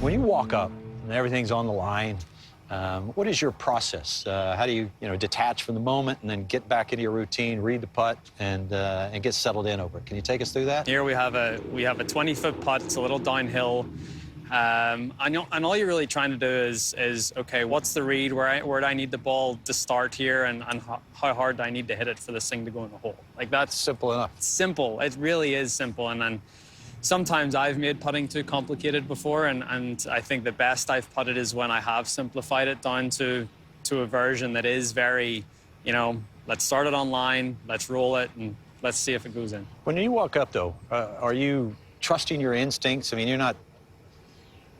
When you walk up and everything's on the line, what is your process? How do you, detach from the moment and then get back into your routine, read the putt, and get settled in over it? Can you take us through that? Here we have a 20-foot putt. It's a little downhill. And all you're really trying to do is okay, what's the read? Where do I need the ball to start here, and how hard do I need to hit it for this thing to go in the hole? Like, that's Simple enough. simple. It really is simple. And then sometimes I've made putting too complicated before, and I think the best I've putted is when I have simplified it down to a version that is very, let's start it on line, let's roll it, and let's see if it goes in. When you walk up, though, are you trusting your instincts? I mean, you're not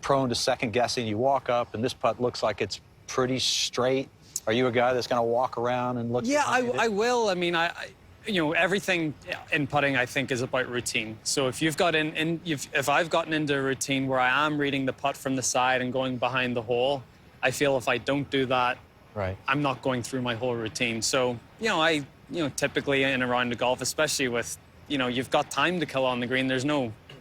prone to second guessing. You walk up and this putt looks like it's pretty straight. Are you a guy that's going to walk around and look? Yeah, I will. I mean, everything in putting, I think, is about routine. So if you've got if I've gotten into a routine where I am reading the putt from the side and going behind the hole, I feel if I don't do that, right, I'm not going through my whole routine. So, typically in a round of golf, especially with, you've got time to kill on the green,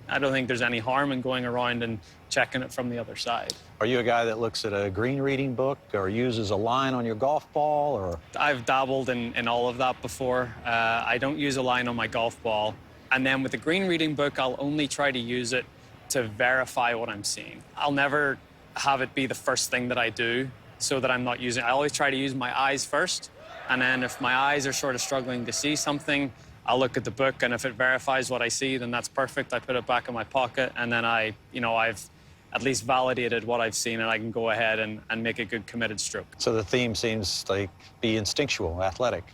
I don't think there's any harm in going around and checking it from the other side. Are you a guy that looks at a green reading book or uses a line on your golf ball? Or I've dabbled in all of that before. I don't use a line on my golf ball. And then with the green reading book, I'll only try to use it to verify what I'm seeing. I'll never have it be the first thing that I do so that I'm not using it. I always try to use my eyes first. And then if my eyes are sort of struggling to see something, I'll look at the book, and if it verifies what I see, then that's perfect. I put it back in my pocket, and then I've at least validated what I've seen, and I can go ahead and make a good committed stroke. So the theme seems like be instinctual, athletic.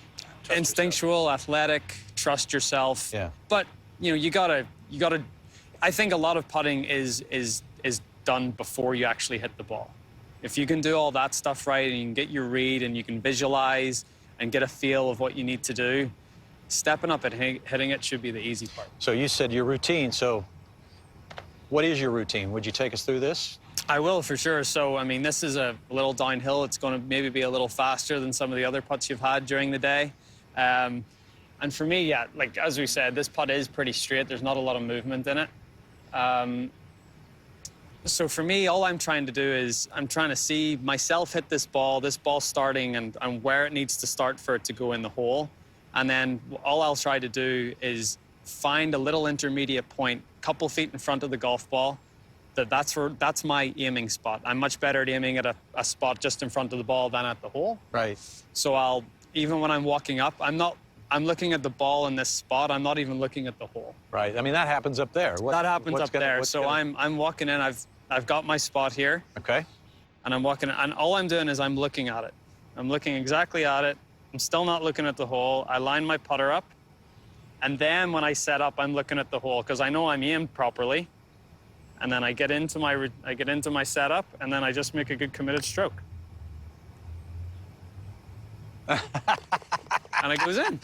Instinctual, athletic, trust yourself. Yeah. But you gotta. I think a lot of putting is done before you actually hit the ball. If you can do all that stuff right, and you can get your read, and you can visualize and get a feel of what you need to do, stepping up and hitting it should be the easy part. So you said your routine. So what is your routine? Would you take us through this? I will, for sure. So, I mean, this is a little downhill. It's going to maybe be a little faster than some of the other putts you've had during the day. And for me, yeah, like as we said, this putt is pretty straight. There's not a lot of movement in it. So for me, all I'm trying to do is I'm trying to see myself hit this ball starting and where it needs to start for it to go in the hole. And then all I'll try to do is find a little intermediate point, a couple feet in front of the golf ball. That's my aiming spot. I'm much better at aiming at a spot just in front of the ball than at the hole. Right. So even when I'm walking up, I'm looking at the ball in this spot. I'm not even looking at the hole. Right. I mean, that happens up there. That happens up there. So I'm walking in. I've got my spot here. Okay. And I'm walking in, and all I'm doing is I'm looking at it. I'm looking exactly at it. I'm still not looking at the hole. I line my putter up, and then when I set up, I'm looking at the hole because I know I'm aimed properly. And then I get into my setup, and then I just make a good committed stroke. And it goes in.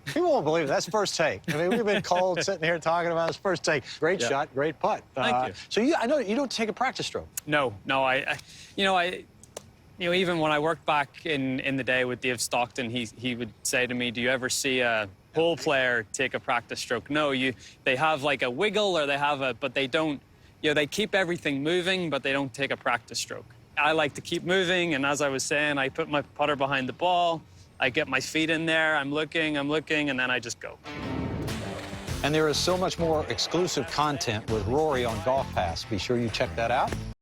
People won't believe it. That's first take. I mean, we've been called sitting here talking about this first take. Great shot, great putt. Thank you. So I know you don't take a practice stroke. No, even when I worked back in the day with Dave Stockton, he would say to me, "Do you ever see a hole player take a practice stroke?" No, they have like a wiggle, or but they don't. They keep everything moving, but they don't take a practice stroke. I like to keep moving, and as I was saying, I put my putter behind the ball. I get my feet in there. I'm looking, and then I just go. And there is so much more exclusive content with Rory on Golf Pass. Be sure you check that out.